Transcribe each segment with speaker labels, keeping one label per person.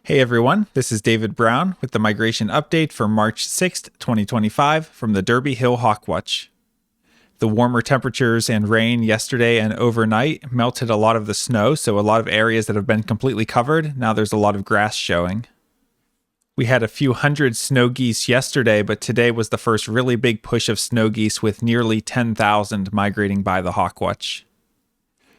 Speaker 1: Hey everyone, this is David Brown with the migration update for March 6th, 2025 from the Derby Hill Hawkwatch. The warmer temperatures and rain yesterday and overnight melted a lot of the snow, so a lot of areas that have been completely covered, now there's a lot of grass showing. We had a few hundred snow geese yesterday, but today was the first really big push of snow geese with nearly 10,000 migrating by the Hawkwatch.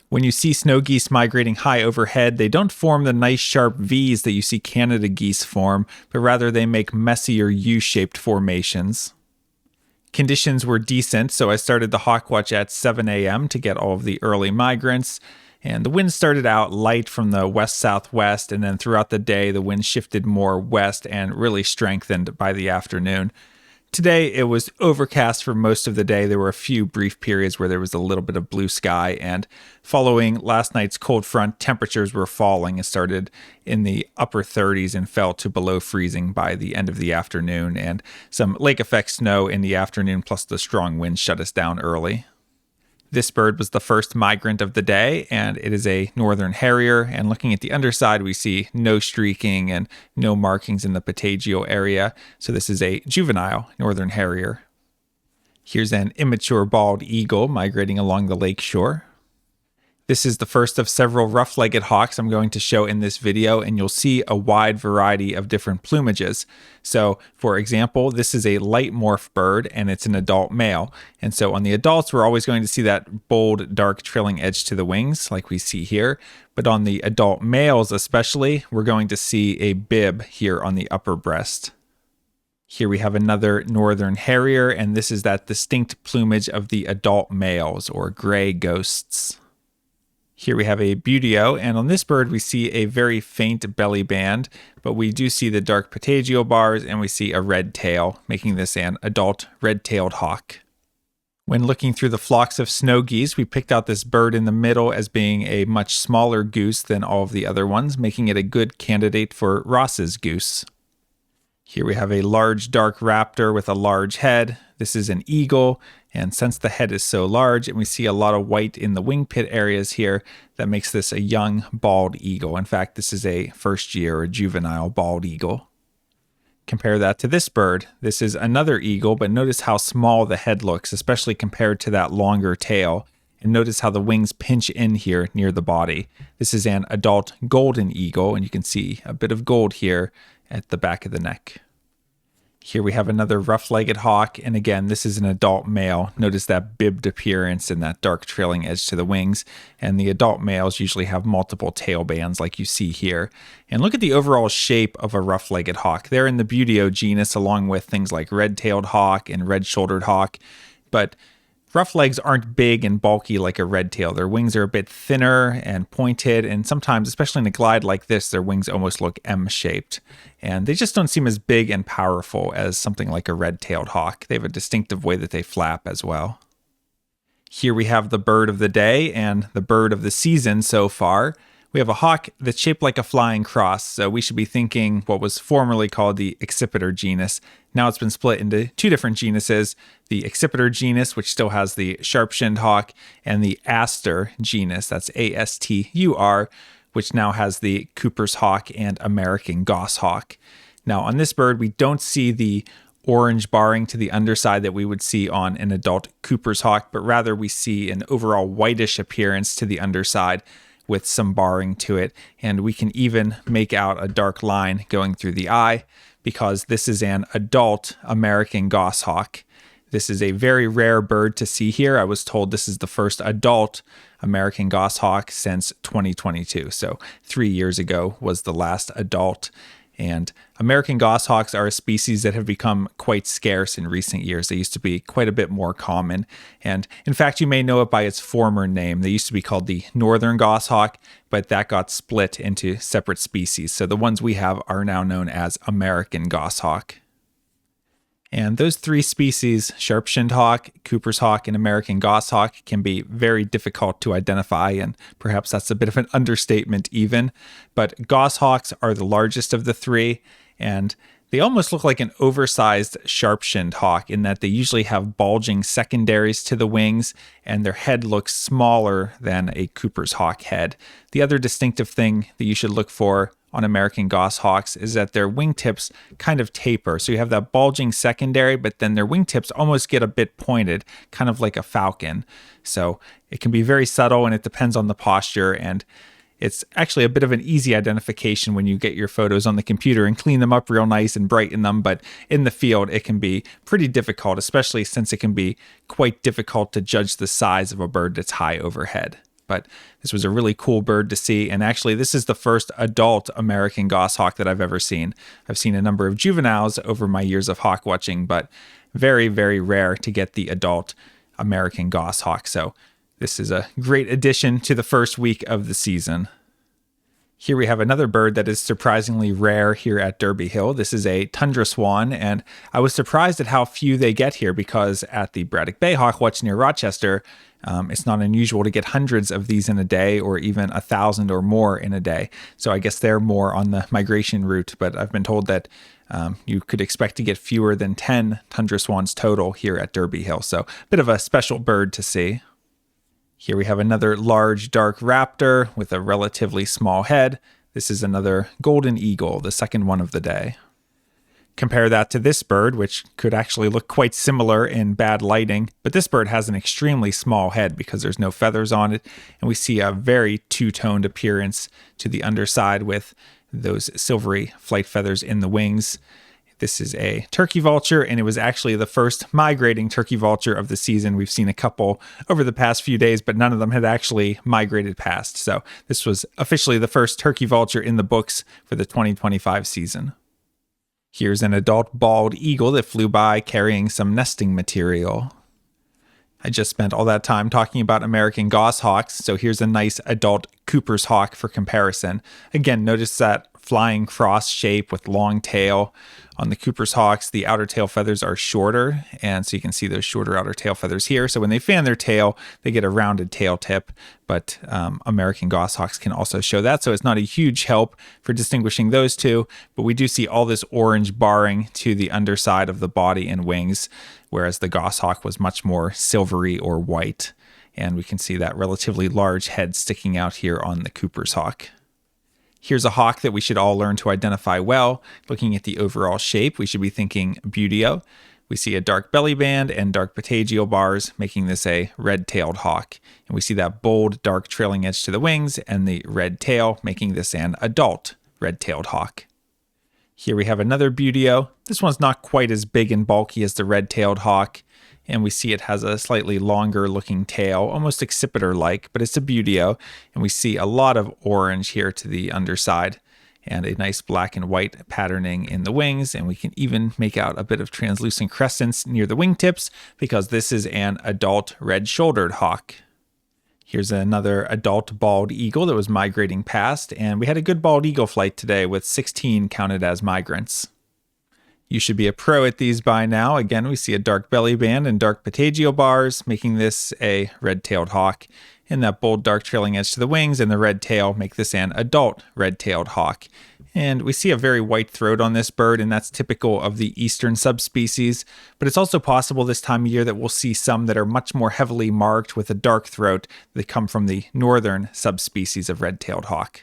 Speaker 1: When you see snow geese migrating high overhead, they don't form the nice sharp V's that you see Canada geese form, but rather they make messier U-shaped formations. Conditions were decent, so I started the Hawkwatch at 7 a.m. to get all of the early migrants, and the wind started out light from the west-southwest, and then throughout the day the wind shifted more west and really strengthened by the afternoon. Today, it was overcast for most of the day. There were a few brief periods where there was a little bit of blue sky, and following last night's cold front, temperatures were falling. It started in the upper 30s and fell to below freezing by the end of the afternoon, and some lake effect snow in the afternoon, plus the strong wind shut us down early. This bird was the first migrant of the day, and it is a northern harrier, and looking at the underside, we see no streaking and no markings in the patagial area, so this is a juvenile northern harrier. Here's an immature bald eagle migrating along the lake shore. This is the first of several rough-legged hawks I'm going to show in this video, and you'll see a wide variety of different plumages. So, for example, this is a light morph bird, and it's an adult male. And so on the adults, we're always going to see that bold, dark trailing edge to the wings, like we see here. But on the adult males especially, we're going to see a bib here on the upper breast. Here we have another northern harrier, and this is that distinct plumage of the adult males, or gray ghosts. Here we have a buteo, and on this bird we see a very faint belly band, but we do see the dark patagial bars and we see a red tail, making this an adult red-tailed hawk. When looking through the flocks of snow geese, we picked out this bird in the middle as being a much smaller goose than all of the other ones, making it a good candidate for Ross's goose. Here we have a large dark raptor with a large head. This is an eagle, and since the head is so large and we see a lot of white in the wing pit areas here, that makes this a young bald eagle. In fact, this is a first year or juvenile bald eagle. Compare that to this bird. This is another eagle, but notice how small the head looks, especially compared to that longer tail. And notice how the wings pinch in here near the body. This is an adult golden eagle, and you can see a bit of gold here at the back of the neck. Here we have another rough-legged hawk, and again, this is an adult male. Notice that bibbed appearance and that dark trailing edge to the wings, and the adult males usually have multiple tail bands like you see here. And look at the overall shape of a rough-legged hawk. They're in the buteo genus along with things like red-tailed hawk and red-shouldered hawk, but rough legs aren't big and bulky like a red tail. Their wings are a bit thinner and pointed, and sometimes, especially in a glide like this, their wings almost look M-shaped. And they just don't seem as big and powerful as something like a red-tailed hawk. They have a distinctive way that they flap as well. Here we have the bird of the day and the bird of the season so far. We have a hawk that's shaped like a flying cross, so we should be thinking what was formerly called the accipiter genus. Now it's been split into two different genuses, the accipiter genus, which still has the sharp-shinned hawk, and the Astur genus, that's A-S-T-U-R, which now has the Cooper's hawk and American goshawk. Now on this bird, we don't see the orange barring to the underside that we would see on an adult Cooper's hawk, but rather we see an overall whitish appearance to the underside with some barring to it, and we can even make out a dark line going through the eye because this is an adult American goshawk. This is a very rare bird to see here. I was told this is the first adult American goshawk since 2022, so 3 years ago was the last adult. And American goshawks are a species that have become quite scarce in recent years. They used to be quite a bit more common. And in fact, you may know it by its former name. They used to be called the northern goshawk, but that got split into separate species. So the ones we have are now known as American goshawk. And those three species, sharp-shinned hawk, Cooper's hawk, and American goshawk, can be very difficult to identify, and perhaps that's a bit of an understatement even. But goshawks are the largest of the three, and they almost look like an oversized sharp-shinned hawk in that they usually have bulging secondaries to the wings, and their head looks smaller than a Cooper's hawk head. The other distinctive thing that you should look for on American goshawks is that their wingtips kind of taper. So you have that bulging secondary, but then their wingtips almost get a bit pointed, kind of like a falcon. So it can be very subtle, and it depends on the posture, and it's actually a bit of an easy identification when you get your photos on the computer and clean them up real nice and brighten them. But in the field, it can be pretty difficult, especially since it can be quite difficult to judge the size of a bird that's high overhead. But this was a really cool bird to see. And actually, this is the first adult American goshawk that I've ever seen. I've seen a number of juveniles over my years of hawk watching, but very, very rare to get the adult American goshawk. So this is a great addition to the first week of the season. Here we have another bird that is surprisingly rare here at Derby Hill. This is a tundra swan, and I was surprised at how few they get here because at the Braddock Bay Hawk Watch near Rochester, it's not unusual to get hundreds of these in a day or even 1,000 or more in a day. So I guess they're more on the migration route, but I've been told that you could expect to get fewer than 10 tundra swans total here at Derby Hill. So a bit of a special bird to see. Here we have another large dark raptor with a relatively small head. This is another golden eagle, the second one of the day. Compare that to this bird, which could actually look quite similar in bad lighting, but this bird has an extremely small head because there's no feathers on it, and we see a very two-toned appearance to the underside with those silvery flight feathers in the wings. This is a turkey vulture, and it was actually the first migrating turkey vulture of the season. We've seen a couple over the past few days, but none of them had actually migrated past. So this was officially the first turkey vulture in the books for the 2025 season. Here's an adult bald eagle that flew by carrying some nesting material. I just spent all that time talking about American goshawks, so here's a nice adult Cooper's hawk for comparison. Again, notice that flying cross shape with long tail. On the Cooper's hawks, the outer tail feathers are shorter, and so you can see those shorter outer tail feathers here. So when they fan their tail, they get a rounded tail tip, but American goshawks can also show that. So it's not a huge help for distinguishing those two, but we do see all this orange barring to the underside of the body and wings, whereas the goshawk was much more silvery or white. And we can see that relatively large head sticking out here on the Cooper's hawk. Here's a hawk that we should all learn to identify well. Looking at the overall shape, we should be thinking buteo. We see a dark belly band and dark patagial bars, making this a red-tailed hawk. And we see that bold, dark trailing edge to the wings and the red tail, making this an adult red-tailed hawk. Here we have another buteo. This one's not quite as big and bulky as the red-tailed hawk, and we see it has a slightly longer looking tail, almost accipiter-like, but it's a buteo, and we see a lot of orange here to the underside and a nice black and white patterning in the wings, and we can even make out a bit of translucent crescents near the wingtips because this is an adult red-shouldered hawk. Here's another adult bald eagle that was migrating past, and we had a good bald eagle flight today with 16 counted as migrants. You should be a pro at these by now. Again, we see a dark belly band and dark patagial bars, making this a red-tailed hawk. And that bold dark trailing edge to the wings and the red tail make this an adult red-tailed hawk. And we see a very white throat on this bird, and that's typical of the eastern subspecies. But it's also possible this time of year that we'll see some that are much more heavily marked with a dark throat that come from the northern subspecies of red-tailed hawk.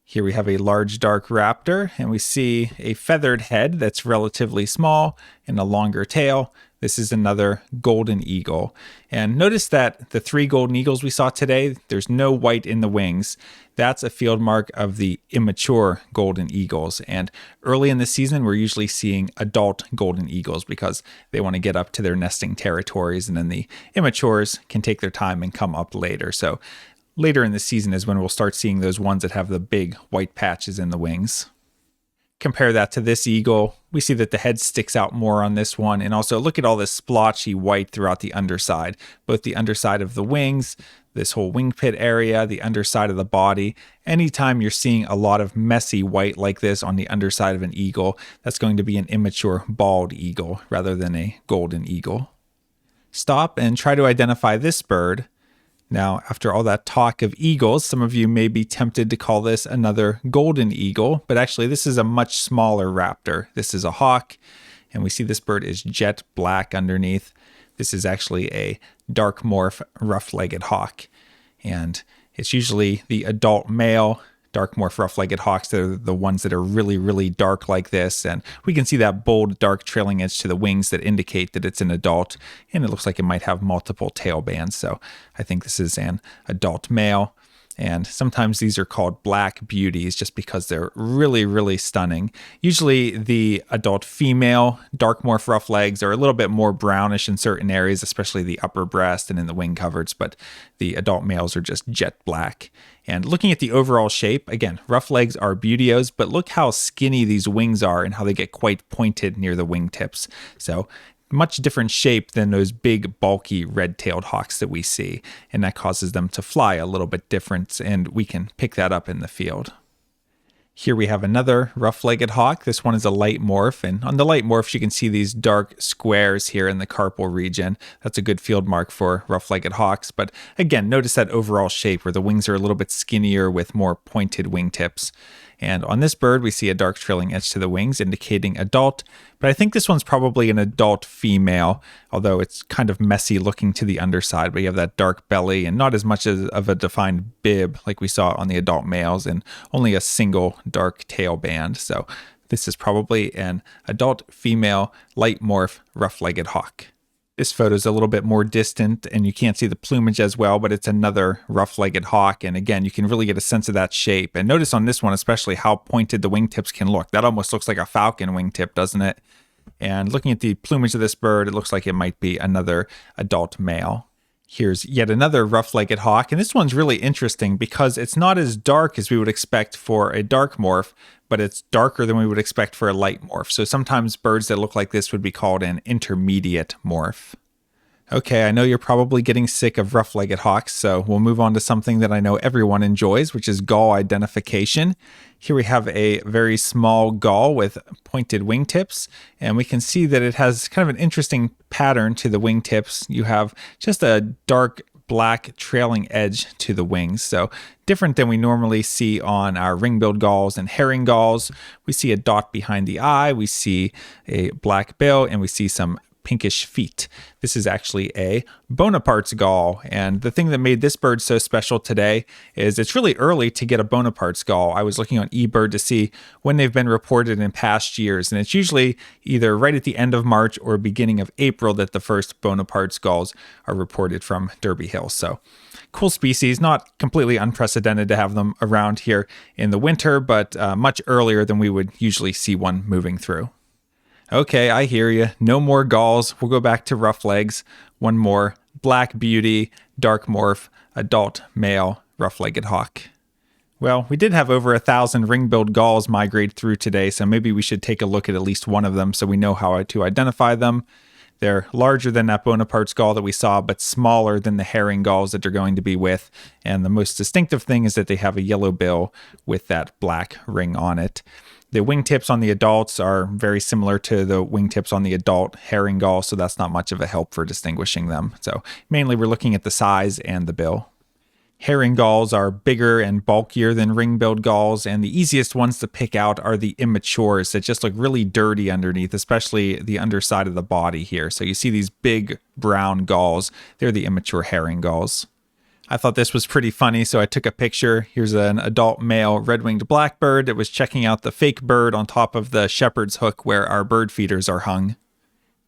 Speaker 1: Here we have a large dark raptor, and we see a feathered head that's relatively small and a longer tail. This is another golden eagle. And notice that the 3 golden eagles we saw today, there's no white in the wings. That's a field mark of the immature golden eagles. And early in the season, we're usually seeing adult golden eagles because they want to get up to their nesting territories, and then the immatures can take their time and come up later. So later in the season is when we'll start seeing those ones that have the big white patches in the wings. Compare that to this eagle. We see that the head sticks out more on this one, and also look at all this splotchy white throughout the underside, both the underside of the wings, this whole wing pit area, the underside of the body. Anytime you're seeing a lot of messy white like this on the underside of an eagle, that's going to be an immature bald eagle rather than a golden eagle. Stop and try to identify this bird. Now, after all that talk of eagles, some of you may be tempted to call this another golden eagle, but actually this is a much smaller raptor. This is a hawk, and we see this bird is jet black underneath. This is actually a dark morph rough-legged hawk, and it's usually the adult male dark morph rough-legged hawks, they're the ones that are really, really dark like this. And we can see that bold, dark trailing edge to the wings that indicate that it's an adult. And it looks like it might have multiple tail bands. So I think this is an adult male. And sometimes these are called black beauties just because they're really, really stunning. Usually the adult female dark morph rough legs are a little bit more brownish in certain areas, especially the upper breast and in the wing coverts, but the adult males are just jet black. And looking at the overall shape, again, rough legs are beautios, but look how skinny these wings are and how they get quite pointed near the wingtips. So much different shape than those big, bulky, red-tailed hawks that we see, and that causes them to fly a little bit different, and we can pick that up in the field. Here we have another rough-legged hawk. This one is a light morph, and on the light morphs you can see these dark squares here in the carpal region. That's a good field mark for rough-legged hawks, but again, notice that overall shape where the wings are a little bit skinnier with more pointed wingtips. And on this bird, we see a dark trailing edge to the wings, indicating adult. But I think this one's probably an adult female, although it's kind of messy looking to the underside. But you have that dark belly and not as much of a defined bib like we saw on the adult males, and only a single dark tail band. So this is probably an adult female light morph rough-legged hawk. This photo is a little bit more distant and you can't see the plumage as well, but it's another rough-legged hawk. And again, you can really get a sense of that shape. And notice on this one, especially how pointed the wingtips can look. That almost looks like a falcon wingtip, doesn't it? And looking at the plumage of this bird, it looks like it might be another adult male. Here's yet another rough-legged hawk, and this one's really interesting because it's not as dark as we would expect for a dark morph, but it's darker than we would expect for a light morph. So sometimes birds that look like this would be called an intermediate morph. Okay, I know you're probably getting sick of rough-legged hawks, so we'll move on to something that I know everyone enjoys, which is gull identification. Here we have a very small gull with pointed wingtips, and we can see that it has kind of an interesting pattern to the wingtips. You have just a dark black trailing edge to the wings, so different than we normally see on our ring-billed gulls and herring gulls. We see a dot behind the eye, we see a black bill, and we see some pinkish feet. This is actually a Bonaparte's gull, and the thing that made this bird so special today is it's really early to get a Bonaparte's gull. I was looking on eBird to see when they've been reported in past years, and it's usually either right at the end of March or beginning of April that the first Bonaparte's gulls are reported from Derby Hill. So cool species, not completely unprecedented to have them around here in the winter, but much earlier than we would usually see one moving through. Okay, I hear you. No more gulls. We'll go back to rough legs. One more. Black beauty, dark morph, adult male, rough-legged hawk. Well, we did have over 1,000 ring-billed gulls migrate through today, so maybe we should take a look at least one of them so we know how to identify them. They're larger than that Bonaparte's gull that we saw, but smaller than the herring gulls that they're going to be with. And the most distinctive thing is that they have a yellow bill with that black ring on it. The wingtips on the adults are very similar to the wingtips on the adult herring gull, so that's not much of a help for distinguishing them. So mainly we're looking at the size and the bill. Herring gulls are bigger and bulkier than ring-billed gulls, and the easiest ones to pick out are the immatures that just look really dirty underneath, especially the underside of the body here. So you see these big brown gulls, they're the immature herring gulls. I thought this was pretty funny, so I took a picture. Here's an adult male red-winged blackbird that was checking out the fake bird on top of the shepherd's hook where our bird feeders are hung.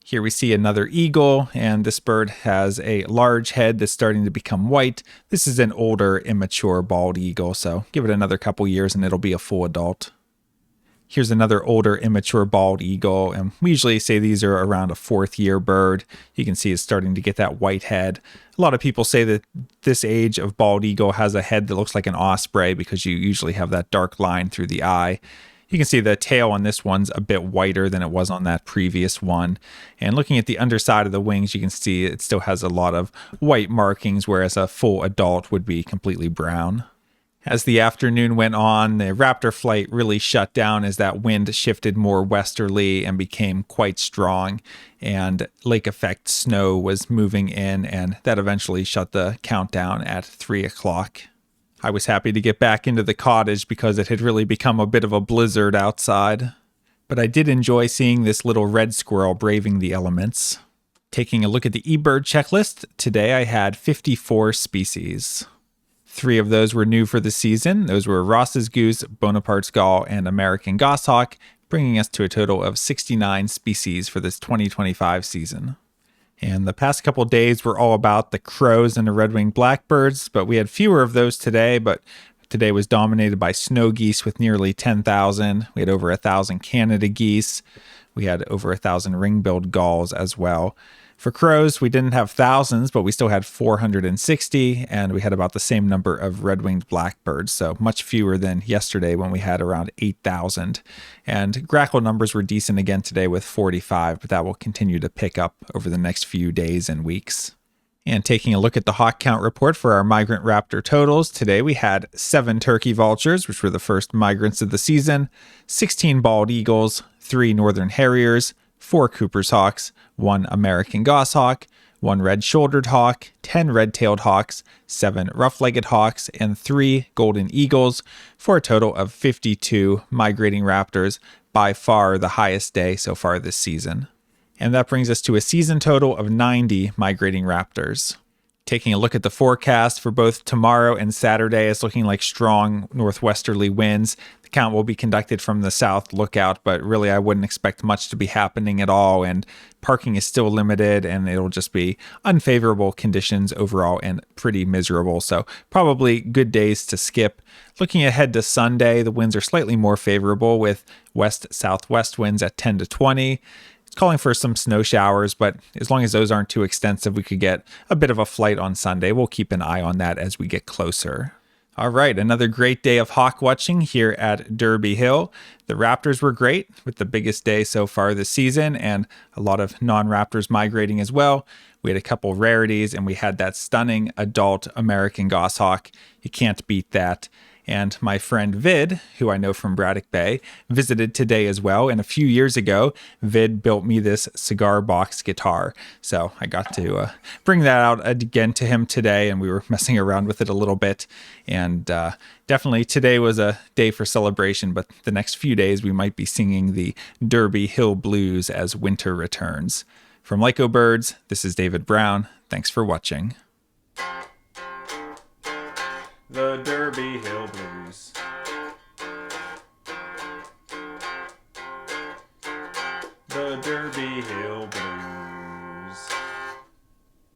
Speaker 1: Here we see another eagle, and this bird has a large head that's starting to become white. This is an older, immature bald eagle, so give it another couple years and it'll be a full adult. Here's another older, immature bald eagle, and we usually say these are around a 4th year bird. You can see it's starting to get that white head. A lot of people say that this age of bald eagle has a head that looks like an osprey because you usually have that dark line through the eye. You can see the tail on this one's a bit whiter than it was on that previous one. And looking at the underside of the wings, you can see it still has a lot of white markings, whereas a full adult would be completely brown. As the afternoon went on, the raptor flight really shut down as that wind shifted more westerly and became quite strong, and lake effect snow was moving in, and that eventually shut the countdown at 3 o'clock. I was happy to get back into the cottage because it had really become a bit of a blizzard outside. But I did enjoy seeing this little red squirrel braving the elements. Taking a look at the eBird checklist, today I had 54 species. 3 of those were new for the season. Those were Ross's goose, Bonaparte's gull, and American goshawk, bringing us to a total of 69 species for this 2025 season. And the past couple days were all about the crows and the red-winged blackbirds, but we had fewer of those today, but today was dominated by snow geese with nearly 10,000. We had over 1,000 Canada geese. We had over 1,000 ring-billed gulls as well. For crows, we didn't have thousands, but we still had 460, and we had about the same number of red-winged blackbirds, so much fewer than yesterday when we had around 8,000. And grackle numbers were decent again today with 45, but that will continue to pick up over the next few days and weeks. And taking a look at the hawk count report for our migrant raptor totals, today we had 7 turkey vultures, which were the first migrants of the season, 16 bald eagles, 3 northern harriers, 4 Cooper's hawks, 1 American goshawk, 1 red-shouldered hawk, 10 red-tailed hawks, 7 rough-legged hawks, and 3 golden eagles, for a total of 52 migrating raptors, by far the highest day so far this season. And that brings us to a season total of 90 migrating raptors. Taking a look at the forecast for both tomorrow and Saturday, it's looking like strong northwesterly winds. The count will be conducted from the south lookout, but really I wouldn't expect much to be happening at all, and parking is still limited, and it'll just be unfavorable conditions overall and pretty miserable, so probably good days to skip. Looking ahead to Sunday, the winds are slightly more favorable with west-southwest winds at 10 to 20. Calling for some snow showers, but as long as those aren't too extensive, we could get a bit of a flight on Sunday. We'll keep an eye on that as we get closer. All right, another great day of hawk watching here at Derby Hill. The raptors were great, with the biggest day so far this season, and a lot of non-raptors migrating as well. We had a couple rarities, and we had that stunning adult American goshawk. You can't beat that. And my friend Vid, who I know from Braddock Bay, visited today as well. And a few years ago, Vid built me this cigar box guitar. So I got to bring that out again to him today, and we were messing around with it a little bit. And definitely today was a day for celebration, but the next few days we might be singing the Derby Hill Blues as winter returns. From Lyco Birds, this is David Brown. Thanks for watching. The Derby Hill Blues. The Derby Hill Blues.